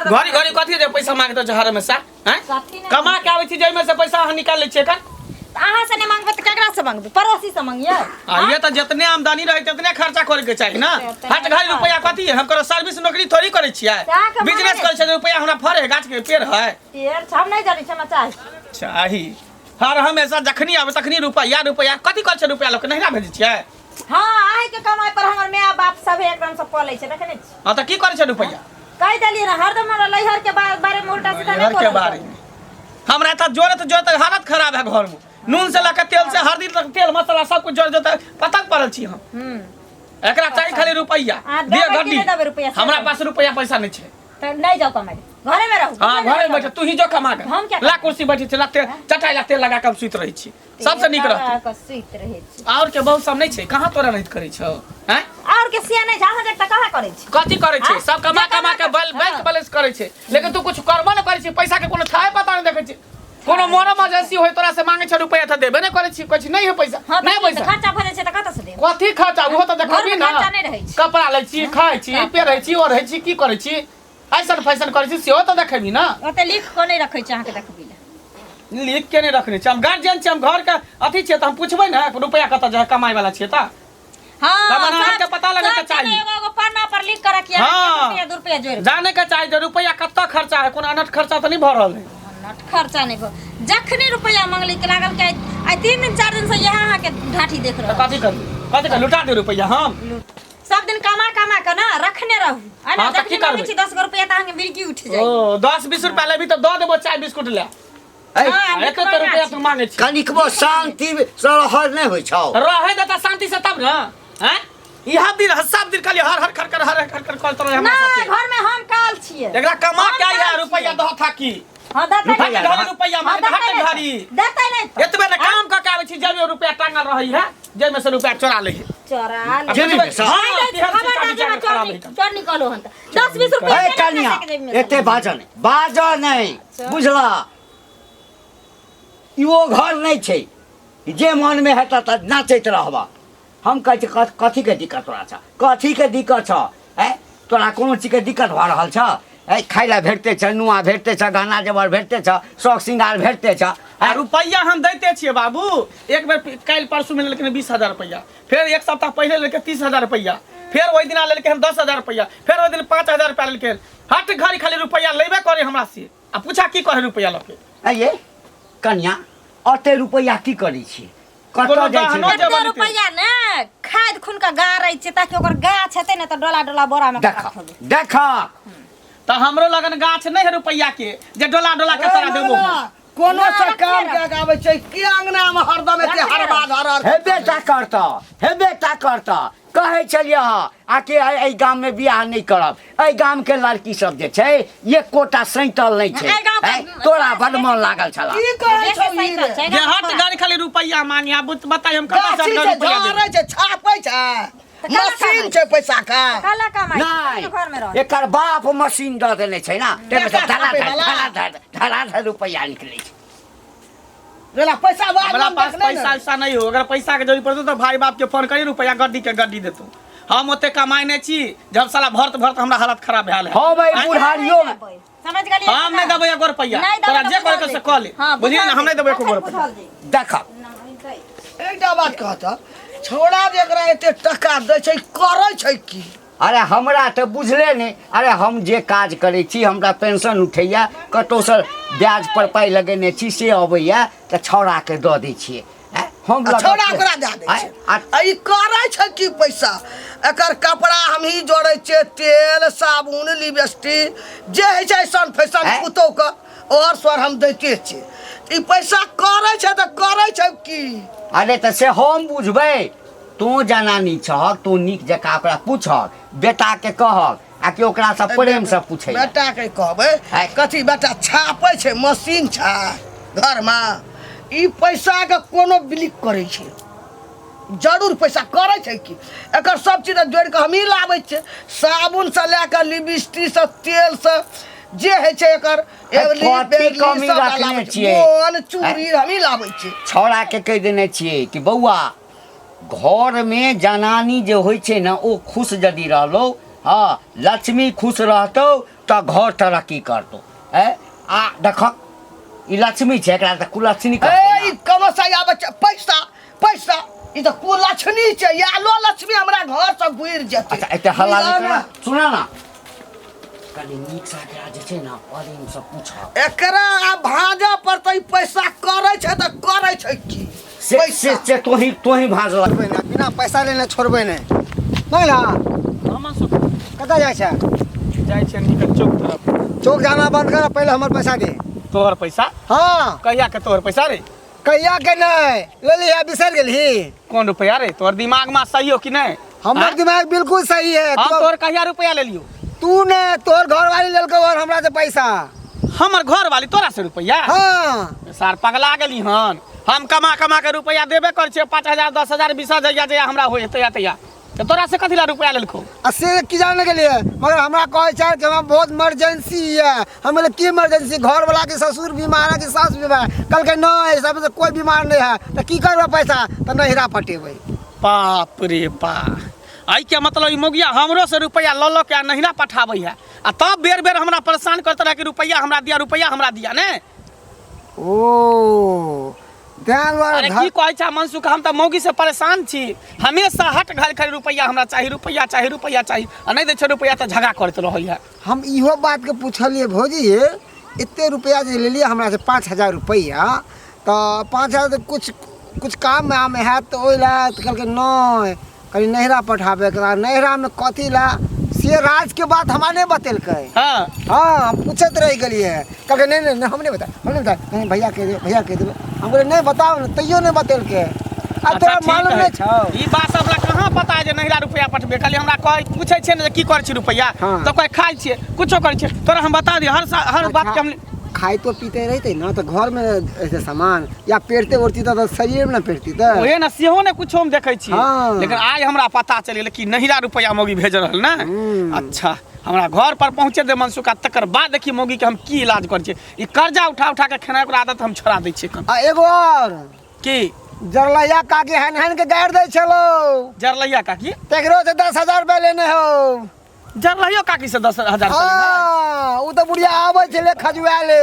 घरी घरी कथी दे पैसा मांगतो छ हर में सा हैं कमा के आबै छी जइ में से पैसा अहाँ निकाल ले छिए का अहाँ से नहीं मांगबे त केकरा से मांगबे पड़ोसी से मांगिए ये तो जितने आमदनी रहे तितने खर्चा करे के चाहिए ना हट घरी रुपया कथी है हम करो सर्विस नौकरी थोड़ी करे छिए बिजनेस करे छै रुपया हमरा फरे गाछ के पेड़ है पेड़ हम नहीं जानी छमा चाही हर हमेशा जखनी आबे तखनी रुपया कथी कर छै रुपया लोग नहिरा भेज छिए हां आइ के कमाई पर हमर माय बाप सब एकदम से पले छै देखने छी हां त की करे छै रुपया कह देलिए ना हरदम लहर के बारे में उल्टा सीधा नहीं के बारे में हमरा त जोरत हालत खराब है घर में नून से लेकर तेल से हल्दी तक तेल मसाला सब कुछ जोड़ देता पता पड़ल छी हम एकरा चाहिए खाली रुपया दे गड्डी हमरा पास रुपया पैसा नहीं छै त नहीं जाओ कमाई घरे में रहू हां घरे में बैठ तू ही जो कमा के ला कुर्सी बैठी छ लगते चटाई लगते लगा के सुत रही छी सबसे निक रह सुत रहे छी और के बहुत सब नहीं छै कहां तोरा नहीं करे छ हैं और के सिया नहीं जहां जक कहां करे छी कथि करे छै सब कमा के बैंक बैलेंस करे छै लेकिन तू कुछ करबो न करे छी पैसा के कोनो थाय पता नहीं देखे छी कोनो मोरो मजेसी होय तोरा से मांगे छ रुपया त देबे नहीं करे छी कुछ नहीं है पैसा नहीं पैसा खर्चा भरे छै त कत से दे कथि खर्चा वो त देखबी ना कपड़ा ले छी खाय छी पेरै छी और है छी की करे छी ऐसन फैशन करे छी सेहो त देखबी ना ओते लिख को नहीं रखे छी अहाँ के देखबी ले लिख के नहीं रखने छी हम गार्जियन छी हम घर का अथी छै त हम पूछबै ना रुपया कत जाय कमाई वाला छै त हां हमरा के पता लगे के चाहिए एगो पन्ना पर लिख कर रखिए रुपया 2 रुपया जोड़ जाने के चाहिए रुपया कत खर्चा है कोनो अनट खर्चा त नहीं भ रहल है नट खर्चा नहीं भ जखनी रुपया मांगली के लागल के आई 3 दिन 4 दिन से यहां के ढाठी देख रहा कथि कर लुटा दे रुपया हम सब दिन कमा के ना रखने रहू अना जखनी मांगे छी 10 रुपया त अहाँ बिल्की उठ जाई ओ 10-20 रुपया लेबी त द देबो चाय बिस्कुट ले एक रुपया तू मांगे छी कनिकबो शांति सरहर नहीं होय छौ रहे देता शांति से तब ना हैं इहा दिन सब दिन खाली हर खर कर करत रहे हमरा साथे घर में हम काल छिए एकरा कमा के आया रुपया दह था की हां देता रुपया मांगे हाथ घड़ी देता नहीं एतबे ना काम क के आवे छी जब रुपया टांगल रही है जे में से रुपया चोरा ले चोरा ले हां चोर निकालो हन 10-20 रुपया ए कनिया एते बाजा नहीं बुझला इहो घर नहीं छै जे मन में हेता त नाचैत रहबा हम कहै छी कथी के दिक्कत तोरा छ कथी के दिक्कत छ ए तोरा कोनो चीज के दिक्कत भ रहल छ ए खाइला भेटते छ नुआ भेटते छ गहना जेवर भेटते छ शौक सिंगार भेटते छ आ रुपया हम दैते छिए बाबू एक बेर काल परसू में लेकिन 20000 रुपया फिर एक सप्ताह पहले लेके 30000 रुपया फिर ओइ दिन लेके हम 10000 रुपया फिर ओइ दिन 5000 रुपया लेके हट घरी खाली रुपया लेबे करे हमरा से आ पूछा की करे रुपया लके ए ये कन्या अते रुपया की करै छी कत जाय छी रुपया ने खाद खून का गारै छै ताकि ओकर गाछ हेतै न त डोला बोरा में देख त हमरो लगन गाछ नहीं है रुपया के जे डोला के तोरा देबो कोनो से काम के आबै छै की अंगना में हरदम एते हरबा धरल हेबे ता करता कहे छलिए आके एई गाम में बियाह नहीं करब एई गाम के लड़की सब जे छै ये कोटा सैंटल नहीं छै तोरा बड मन लागल छला की कहै छौ ई रे जे हट गाड़ी खाली रुपया मांगे आ बताई हम कहां से रुपया देबै छै छापै छै मशीन छै पैसा का काला कमाई घर में रह एकर बाप मशीन द देने छै ना ते में धड़ा रुपया निकलै छै जेला पैसा हमरा पास पैसा नहीं हो अगर पैसा के जरूरत पड़तो तो भाई बाप के फोन करी रुपया गड्डी देतो हम ओते कमाई नहीं छी जब साला भरत हमरा हालत खराब भेल है हां भाई बुढ़ारियो समझ गेलिए हम नहीं देबै 1 रुपया तोरा जे करे से क ले बुझी ना हम नहीं देबै 1 रुपया देख एकटा बात कहत छोड़ा जेकरा एते टका दै छै करै छै की अरे हमरा तो बुझले नहीं अरे हम जे काज करे छी हमरा पेंशन उठैया कतो से ब्याज पर पाई लगेने छी से अबैया त छौड़ा के द दै छिए हम छौड़ा ओकरा दे दै छै ई करै छै की पैसा एकर कपड़ा हम ही जोड़ै छै तेल साबुन लिपस्टिक जे है छै सन फैशन पुतौ के और सर हम दैते छी ई पैसा करै छै त करै छै की अरे त से हम बुझबै तू जनानी छहक तू नीक जका ओकरा पूछक बेटा के कहक आ कि ओकरा से प्रेम से पूछे बेटा के कहबै कथी बेटा छापै छै मशीन छै घर में ई पैसा के कोनो बिलिक करे छै जरूर पैसा करे छै की एकर सब चीज जोड़ के हम ही लाबै छै साबुन से लेकर लिपस्टिक से तेल से जे है छै एकर कमी रखने छिए चूड़ी हम ही लाबै छै छौड़ा के कह देने छिए कि बौआ घर में जनानी जे होय छै ना ओ खुश जदी रहलो हां लक्ष्मी खुश रहतो तो घर तरक्की करतो है आ देख ई लक्ष्मी छै एकरा त कुलक्ष्मी कहते ई कनो से आबे छै पैसा पैसा ई तो कुलक्ष्मी छै या लो लक्ष्मी हमरा घर से गुइर जेतै। अच्छा एते हल्ला नहीं करा सुना ना कनी नीक से एकरा जे छै ना परेम से पूछा एकरा भाजा पर तो ई पैसा करे छै त करे छै की से तोही भाज लगबे ना बिना पैसा लेने छोड़बे नहीं नहीं ना मामा सब कतऽ जाइ छै जाइ छै निकल चौक तरफ। चौक जाना बंद कर पहले हमर पैसा दे। तोहर पैसा हाँ कहिया के तोहर पैसा रे? कहिया के नहीं ले लिया बिसर गेलही। कौन रुपया रे? तोहर दिमाग में सही हो कि नहीं? हमर दिमाग बिल्कुल सही है। हम तोहर कहिया रुपया ले लियो? तू ने तोहर घर वाली लेलको और हमरा से पैसा। हमर घर वाली तोरा से रुपया? हाँ सार पगला गेली हन। हम कमा कमा के रुपया देबे कर छे 5,000 10,000 20,000 जया हमरा होय तैया तो तोरा से कथी ला रुपया लेलको? अस्से की जाने के लिए मगर हमरा कहे छै कि हमरा बहुत इमरजेंसी है। हम बोले की इमरजेंसी? घर वाला के ससुर बीमार है कि सास बीमार है? कल के नहीं सब से कोई बीमार नहीं है तो की करबे पैसा तो नहिरा पटेबे। बाप रे बा आई के मतलब ई मोगिया हमरो से रुपया ल ल के नहिरा पठाबै है आ तब बेर बेर हमरा परेशान करत रह कि रुपया हमरा दिया ने। ओ ध्यान अरे की कहै छै मनसुख हम त मौगी से परेशान छी। हमेशा हट घर खाली रुपया हमरा चाहिए आ नहीं दे छै रुपया त झगड़ा करत रहै है। हम इहो बात के पूछलिए भौजी इतने रुपया जे ले लिया हमरा से 5,000 रुपया तो 5,000 कुछ काम में है तो ओइ ला कल के नहीं कहीं नहिरा पठाबे करा नहिरा में कथी ला से राज के बात हमरा नहीं बतेलकै। हां हाँ हम पूछत रह गेलिए कल के नहीं हम नहीं बता नहीं भैया कह देबे हम बोले नहीं बताओ ना तैयो नहीं बतेलकै। आ तोरा मालूम नहीं छौ ई बात हमरा कहां पता है जे नहिरा रुपया पठबे? खाली हमरा कह पूछै छै ने की कर छी रुपया तो कोई खाइ छै कुछो कर छै तोरा हम बता दी हर बात के हम खाई तो पीते रहते ना तो घर में ऐसे सामान या पेरते ओरती तो शरीर में ना पेरती तो ओहे ना सेहो ने कुछो हम देखै छी। हाँ। लेकिन आज हमरा पता चल गेल कि नहिरा रुपया मौगी भेज रहल ना। अच्छा हमरा घर पर पहुंचे दे मनसुखा तकर बाद देखी मौगी के हम की इलाज कर छै। ई कर्जा उठा के खेनाइ के आदत हम छोड़ा दै छियै। आ एगो और की जरलैया काकी हन के गाड़ दे छलो जरलैया काकी तेकरो से 10,000 रुपया लेने हो। जरलैयो काकी से 10,000 हाँ उ तो बुढ़िया आवे छले खजुआ ले।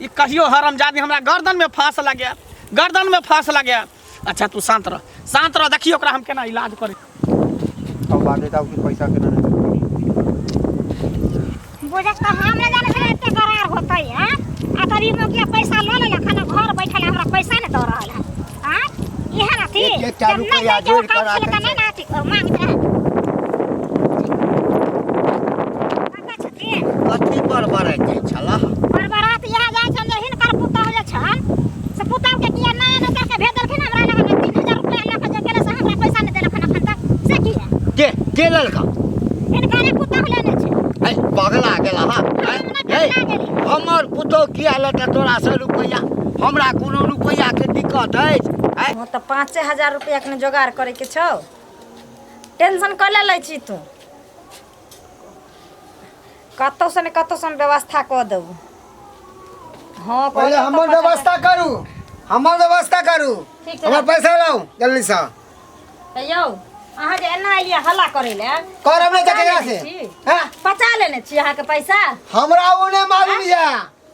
ई कहियो हरामजादी हमरा गर्दन में फांस लगे। अच्छा तू शांत रह देखियो ओकरा हम केना इलाज करे। अब बात बताओ कि पैसा केना बुझे तो हम ना जाने से एते करार होतै है आ तरी में के पैसा ल ले खाना घर बैठल हमरा पैसा ने द रहल है। हां इहे ना थी एक चार रुपया जोड़ कर आ नहीं ना थी मांग दे कथी पर बरै छै छला बरबरात यहाँ जाय छल हिनकर पुतौह जे छल से पुतौह के किया नया नया के भेज देलखिन हमरा लग 3,000 रुपया लेके जे गेले से हमरा पैसा नहीं देलखिन अखन तक से किया के ललका हिनकर पुतौह लेने छै। ए पगला गेला हमर पुतो किया लेता तोरा से रुपया? हमरा कोनो रुपया के दिक्कत है? हो तो 5,000 रुपया के जोगाड़ करे के छौ। टेंशन कर ले छी तू कतौ से व्यवस्था कर देबू। हाँ पहले हमर व्यवस्था करू ठीक है। हमर पैसा लाओ जल्दी से। यौ अहाँ जे एना एलिए हल्ला करे ले कर हमने जकरा से हैं पचा लेने छी अहाँ के पैसा? हमरा वो नहीं मालूम है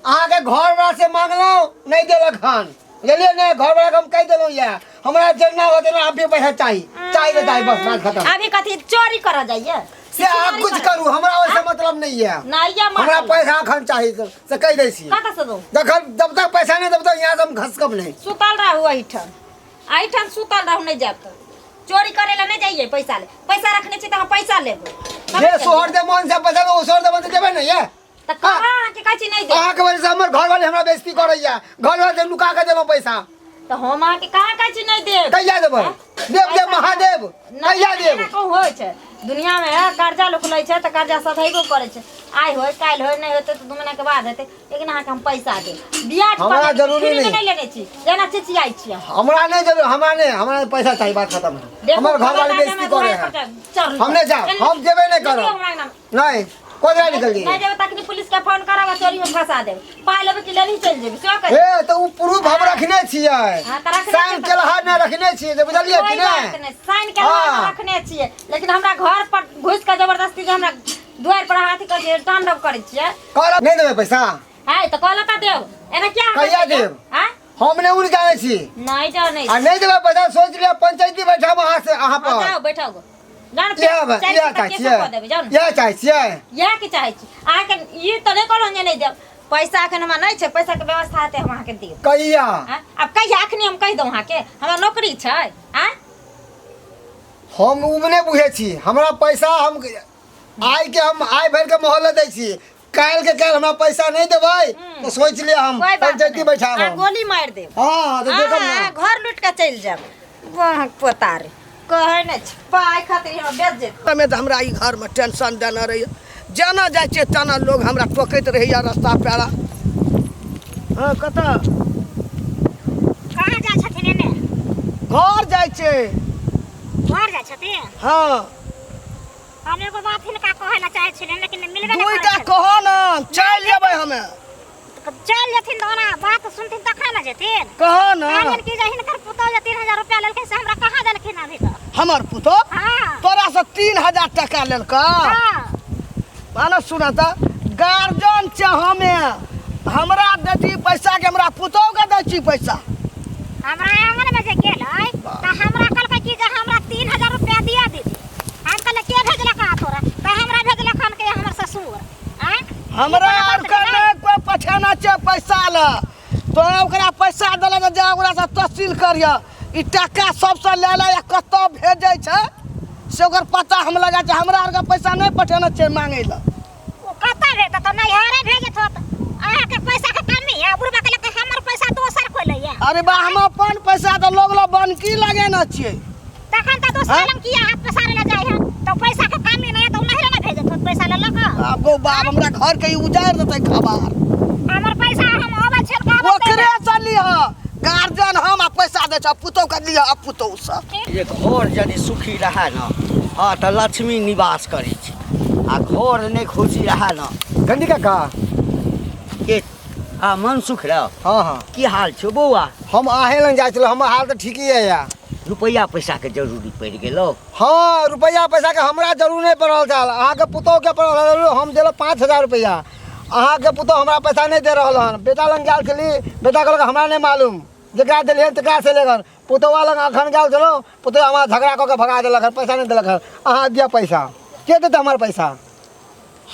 अहाँ के घर वाला से मांगलो नहीं देलक हन बुझलिए ने घर वाला के हम कह देलो या हमरा जन्ना होते ना अभी पैसा चाहिए बस बात खत्म। अभी कथी चोरी करा जाइए से आप कुछ करू हमरा वैसे मतलब नहीं है। नाइया हमरा पैसा अखन चाहिए से कह दै छी कत से दो जखन जब तक पैसा नहीं तब तक यहाँ से हम घसकब नहीं। सुतल रहू एहिठन सुतल रहू नहीं जात चोरी करे ला नहीं जाइए पैसा रखने छी त हम पैसा लेबो ये सोहर दे मन से पैसा लो सोहर दे मन से देबे नहीं है त कहां के काची नहीं दे अहाँ के वजह से हमर घर वाले हमरा बेइज्जती करैया घर वाले से लुका के देबो पैसा त हम अहाँ के कहां काची नहीं दे कहिया देबो देव महादेव कहिया देब को होय छै दुनिया में कर्जा लोग लै छै त कर्जा सधैबो करे छै आइ होय काल होय नहीं होते तो 2 महीना के बाद हेते लेकिन अहाँ के हम पैसा दे ब्याज हमरा जरूरी नहीं लेने छी जेना चिचियाई छी हमरा नहीं जरूर हमरा पैसा चाहिए बात खत्म है। हमर घर वाले बेइज्जती करे है हम नहीं जा हम जेबे नहीं करब नहीं कोई निकल गई नहीं जेबे तकनी पुलिस के फोन करब चोरी में फंसा देब पाइ लेबे कि लेनी चल जेबे से कर ए तो उ प्रूफ हम रखने छियै साइन के लहा न रखने छियै बुझलिए कि नहीं साइन के लहा रखने छियै लेकिन हमरा घर पर घुस के जबरदस्ती जे हमरा दुआर पर हाथी कर के तांडव करे छियै कहला नहीं देबे पैसा है तो कहला ता देव एना क्या कहिया देब? हां हमने उन जाने छी नहीं जाने आ नहीं देबे पैसा सोच लिया पंचायती बैठा वहां से अहाँ पर बताओ बैठाओ गो जान या चाहिए या चाहिए या के चाहे छी आके ई तो नहीं कहलो नहीं देब पैसा के हमरा नहीं छै पैसा के व्यवस्था हेते हम अहाँ के देब कहिया अब कहिया अखनी हम कह दऊ अहाँ के हमरा नौकरी छै हां हम उबने बुझे छी हमरा पैसा हम आइ के हम आइ भर के मोहल्ला दै छी काल के काल हमरा पैसा नहीं देबै तो सोच ले हम पंचायती बैठा गोली मार देब हां तो देखब ना घर लूट के चल जाब वहां पोतार कहे न पाई खातिर हम बेच जे में तो हमरा ई घर में टेंशन देना रही जाना जाय छै तना लोग हमरा टोकैत रहैया रास्ता पेड़ा हां कता कहाँ जाइ छथिन एने घर जाय छै घर जाइ छथिन हां हम एगो बात हिनका कहै ला चाहै छियै लेकिन मिलबे नहि दुईटा करै कहो ना चल जेबै हमे चल जेथिन तो ओना बात सुनथिन तखन ना जेथिन कहो ना कहलिन कि जे हिनकर पुतौ जे 3000 रुपया लेलकै से हमरा कहाँ देलखिन अभी तक हमर पुतो हाँ तोरा से 3000 टका लेलका हाँ माना सुना था गार्जियन छ हमे हमरा देती पैसा के हमरा पुतो के दै छी पैसा हमरा आंगन में जे गेलै त हमरा कहलकै कि जे हमरा 3000 रुपया दिया दीदी हम कहले के भेजलक आ तोरा त हमरा भेजलक हन के हमर ससुर हैं हमरा और कने कोई पठाना छै पैसा ल तो ओकरा पैसा देला त जा ओकरा से तहसील करिया ई टका सबसे ले ले कत भेजै छै से ओकर पता हम लगा छै हमरा आर के पैसा नहीं पठाना छै मांगे ल ओ कतै भेजत त नहीं हरे भेजत होत अहाँ के पैसा के कमी है बुढ़बा कहलक हमर पैसा दोसर कोइ लैया अरे बा हम अपन पैसा त लोग ल बनकी लगेना छियै तखन त दोसर लम किया हाथ पसारे ला जाय है तो पैसा के कमी नहीं है तो नहीं ना भेजत होत पैसा लेलक आबो बाप हमरा घर के उजाड़ देतै खबर हमर पैसा हम आबै छै का ओकरे चली ह गार्जियन हम आ पैसा दे छ पुतो के लिया अब पुतो से ये घर यदि सुखी रहे न हाँ तो लक्ष्मी निवास करे छै आ घर नहीं खुशी रहे न गंदी काका के आ मन सुख रह हाँ हाँ की हाल छौ बौआ हम आहे लग जाइ छलो हमर हाल तो ठीक ही है या रुपया पैसा के जरूरी पड़ गेलो हाँ रुपया पैसा के हमरा जरूर नहीं पड़ल छल अहाँ के पुतौ के पड़ल हम देलो 5000 रुपया अहाँ के पुतौ हमरा पैसा नहीं दे रहल हन बेटा लग गेल छली बेटा कहलक हमरा नहीं मालूम जकरा देलिए तकरा से लेगन पुतौवा लग अखन गेल छलो पुतौ हमरा झगड़ा क के भगा देलक पैसा नहीं देलक अहाँ दिया पैसा के देते हमर पैसा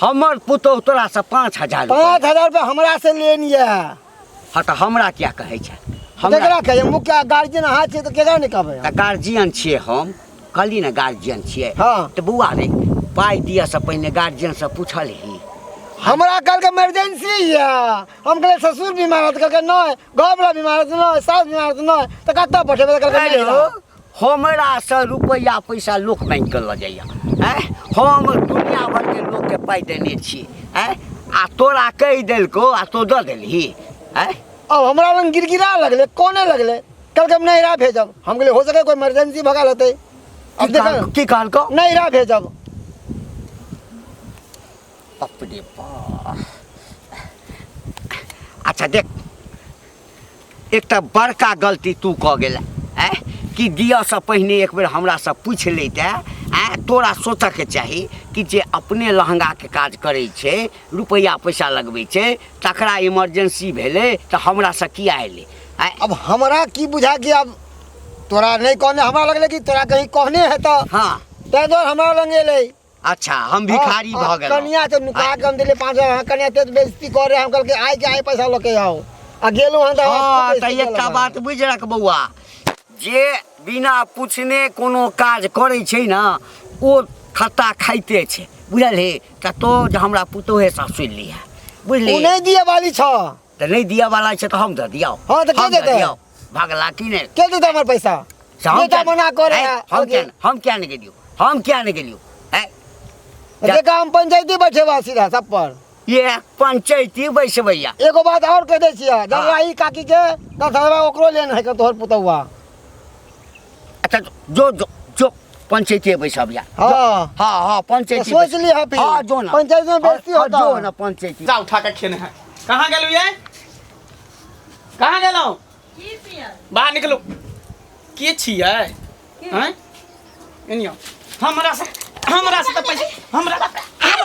हमर पुतौ तोरा से 5000 5000 रुपया हमरा से लेनिए हाँ तो हमरा क्या कहे छै केकरा कहिए मुखिया गार्जियन अहाँ छियै तो केकरा नहीं कहबै त गार्जियन छियै हम कहली ने गार्जियन छियै हाँ तो बौआ रे पाई दिया से पहले गार्जियन से पूछल ही हमरा कल के इमरजेंसी है हम कहले ससुर बीमार है कहलके नहीं गाँव वाला बीमार है नहीं सास बीमार है नहीं तो कतऽ पठेबै कहलके नहीं हमरा से रुपया पैसा लोक मांग के ल जाइया हैं हम दुनिया भर के लोग के पाई देने छी हैं आ तोरा कह देलको आ तो द देलही हैं अब हमरा लग गिरगिरा लगले कोने लगले कहलके हम नहीं रहा भेजब हम कहले हो सके कोई इमरजेंसी भगा लेते अब देखो की कहलको नहीं रहा भेजब अपने बा अच्छा देख एक बड़का गलती तू कह गेला हैं कि दिया से पहले एक बेर हमरा से पूछ लेते हैं तोरा सोचे के चाही कि जे अपने लहंगा के काज करे छे रुपया पैसा लगबे छे तकरा इमरजेंसी भेले तो हमरा से किया एले अब हमरा की बुझा कि अब तोरा नहीं कहने हमरा लगले कि तोरा कहीं कहने है तो हाँ तै द्वार हमरा लग एले अच्छा हम भिखारी भ गेल कन्या तो नुका के हम दिले 5000 कन्या ते बेइज्जती करे हम कहलके आइ के आइ पैसा लेके आओ आ गेलू हम हाँ तो एकटा बात बुझ रख बौआ जे बिना पूछने कोनो काज करे छै ना ओ खत्ता खाइते छै बुझल हे त तो हमरा पुतोहे सा सुन लिया बुझली नहीं दिए वाली छ तो नहीं दिया वाला छै तो हम दे दियो हाँ तो के देते भागला की ने के देते हमर पैसा बेटा मना करे हम क्या नहीं गेलियो हम क्या नहीं गेलियो देखा हम पंचायती बैठे बा सीधा सब पर ये पंचायती बैसबैया एगो बात और कह दे छिया जंगलाही काकी के 10,000 ओकरो लेन है के तोहर पुतौवा अच्छा जो जो जो पंचायती बैसबिया हां हां हां पंचायती सोच ली है हां जो ना पंचायत में बेइज्जती होता जो ना पंचायती जा उठा के खेने है कहाँ गेलू ये कहाँ गेलौ बाहर निकलो के छियै हैं एनियो हमरा से तो पैसा हमरा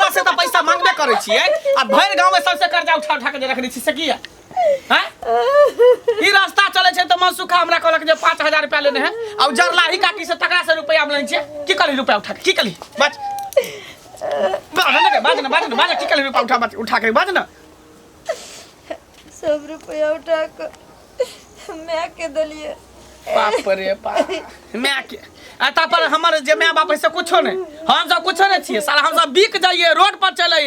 बाबा से तो पैसा मांगबे करे छियै आ भरि गांव में सबसे कर्जा उठा उठा के जे रखने छी से की है हैं ई रास्ता चले छै त मनसुखा हमरा कहलक जे 5000 रुपया लेने है और जरलाही काकी से तकरा से रुपया लेने छै की करी रुपया उठा के की करी बाज बाज की करी रुपया उठा के बाज ना सब रुपया उठा के मैं के दलिए बाप रे बाप मैं के आता पर हमर जे माय बाप से कुछो नहीं हम सब कुछो नहीं छिए साला हम सब बिक जाइए रोड पर चले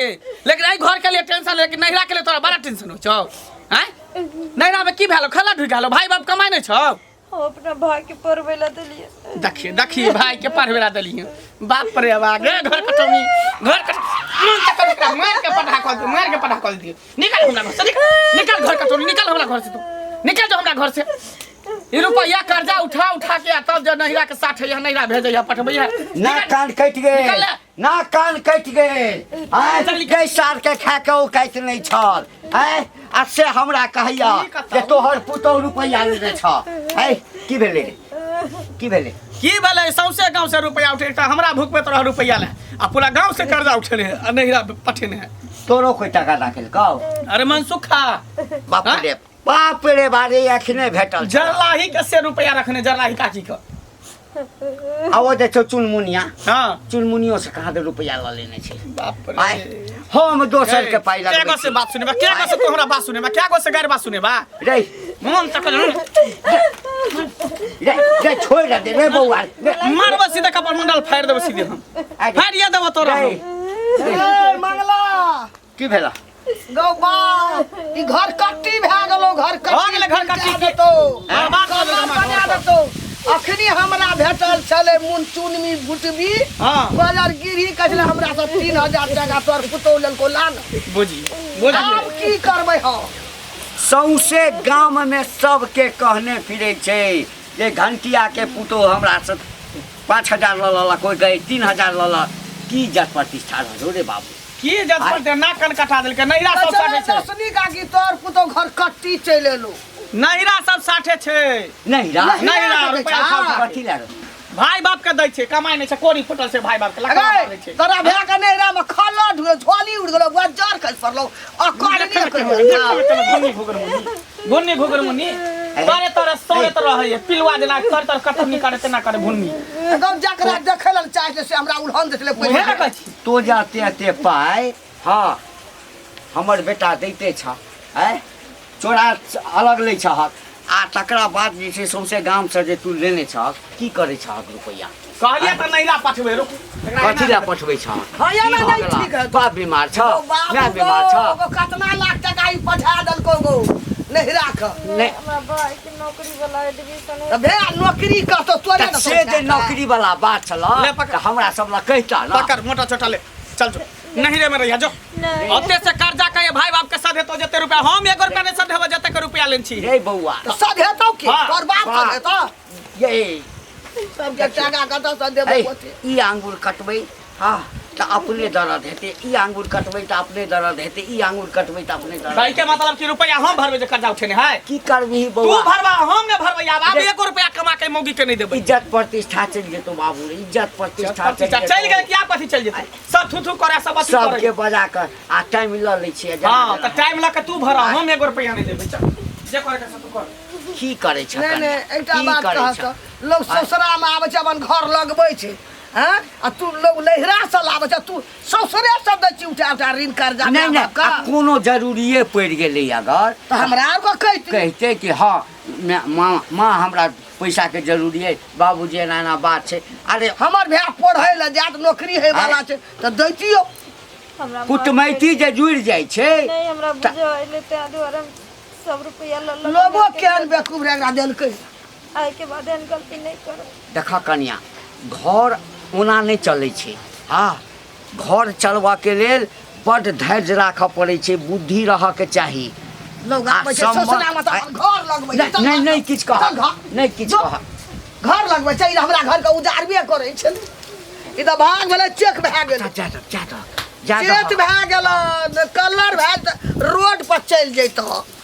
लेकिन आई घर के लिए टेंशन लेकिन नहिरा के लिए तोरा बड़ा टेंशन हो छौ हैं नहिरा में की भेलो खला ढुक गेलो भाई बाप कमाई नहीं छौ हम अपना भाई के परवेला दलिए देखिए भाई के परवेला दलिए बाप रे आगे घर कटौनी घर कट मार के पढ़ा कर दियो निकल हमरा घर से निकल घर कटौनी निकल हमरा घर से तू निकल जा हमरा घर से ई रुपया कर्जा उठा उठा के तब जो नहिरा के साथ है नहिरा भेजैया पठबैया ना कान कट गेल ना कान कट गेल आई गई सार के खा के ओ कट नहीं छल हैं आ से हमरा कहैया जे तोहर पुतौ रुपया लेने छ है की भेले की भेले सौसे गांव से रुपया उठे एकटा हमरा भूख में तोरा रुपया ले आ पूरा गांव से कर्जा उठेने है आ नहिरा पठेने है तोरो कोई टका राखेल कौ अरे मनसुखा बाप रे बारे अखने भेटल जरलाही के से रुपया रखने जरलाही काकी के आवो दे छौ चुनमुनिया हां चुनमुनियो से कहाँ दे रुपया ल लेने छै बाप रे आय हम दोसर के पाई लगबै केगो से बात सुनेबा केगो से तोहरा बात सुनेबा केगो से गैर बात सुनेबा रे मन तक रे छोड़ दे रे बौआ मारबा सीधे कपर मंडल फाड़ देबो सीधे हम फाड़िया देबो तोरा ए मंगला की भेला गौ बा ई घर कट्टी भए गेलो घर कट्टी हो गेलै घर कट्टी के तो बात बना देतो अखनी हमरा भेटल छले मुन चुनमी बुटबी हां बाजार गिरी कहले हमरा से 3000 टका तोर पुतौ लेलको लान बुझी अब की करबै हम सौसे गांव में सबके कहने फिरे छै जे घंटिया के पुतो हमरा से 5000 ल कोई गए 3000 ल की जत प्रतिष्ठा हो रे बाबू की जत पर ना कन कटा देलके नहिरा सब साठे छै दसनी का की तोर पुतो घर कट्टी चले लो नहिरा सब साठे छै नहिरा रुपया कथी ला भाई बाप के दै छै कमाई नहीं छै कोरी फुटल से भाई बाप के लगा दै छै तोरा भए के नहिरा में खला ढुल झोली उड़ गेलो बाजार खस पड़लो अकड़ नहीं गुन्नी घुगर मुन्नी तोरे सोरे तो रहे पिलवा देना कर कटनी करे तेना करे भुन्नी एकदम जकरा देखै ल चाहे से हमरा उल्हन देले पहिले तो जाते पाई हां हमर बेटा दैते छ हैं चोरा अलग ले छ आ तकरा बाद जे छै सौसे गाम से जे तू लेने छ की करे छ रुपया कहलिए त नहिरा पठबे रुक कथी ला पठबै छ हया में नहीं ठीक है बाप बीमार छ मैं बीमार छ कितना लाख टका ई पठा दलको गो नहिरा क नहीं हमरा भाई के नौकरी वाला एडमिशन त भे नौकरी क तो तोरे न से जे नौकरी वाला बात छल ले पकड़। हमरा सब ला कहता ना पकड़ मोटा छोटा ले चल जो नहिरे में रहिया जो ओते से कर्जा के भाई बाप के साथ तो जते रुपया हम 1 रुपया नहीं सधब जते के रुपया लेन छी रे बौआ तो सब हेतौ के हाँ, तोर बाप सब हेतौ ये सब के टका कत से देबो होते ई आंगूर कटबै हां त अपने दर्द हेते ई आंगूर कटबै त अपने दर्द हेते ई आंगूर कटबै त अपने दर्द भाई के मतलब कि रुपया हम भरबे जे कर्जा उठेने है की करबी तू बौआ भरबा हम ने भरबे अब 1 रुपया कमा के मौगी के नहीं देबे इज्जत प्रतिष्ठा चल जेतो बाबू रे इज्जत प्रतिष्ठा चल गए क्या कथी चल जेतै सब थू करे सब अथी सब के करे बजा कर आ टाइम ल ले छिए हां त टाइम ला के तू भरा हम 1 रुपया नहीं देबे चल जे करे के सब तू कर की करे छ नहीं नहीं एकटा बात कहत लोग ससुरा में आबै छै अपन घर लगबै छै हैं आ तू लोग नहिरा से लाबै छै तू ससुरे से दै छी उठा ऋण कर्जा नहीं नहीं कोनो जरूरीए पड़ गेलै अगर तो हमरा आर को कहते कि हां माँ हमरा पैसा के जरूरी है बाबूजी एना बात छै अरे हमर भैया पढ़ै ल जात नौकरी है वाला छै त दैतियो हमरा कुटमैती जे जुड़ जाय छै नहीं हमरा बुझाइले ते द्वारा सब रुपया ल लोगो केहन बेकूफ रंगा देलकै आइ के बाद एहन गलती नहीं करो देखा कन्या घर ओना नहीं चलै छै हाँ घर चलबा के लेल बड धैर्य राखऽ पड़ै छै बुद्धि रहऽ के चाही लोग आबै छै ससुरा में त घर लगबै छै नहीं किछ कह नहीं किछ कह घर लगबै छै हमरा घर के उजारबे करै छै ई त भाग भेलै चेक भए गेल जा चेक भए गेल कलर भए रोड पर चलि जैतो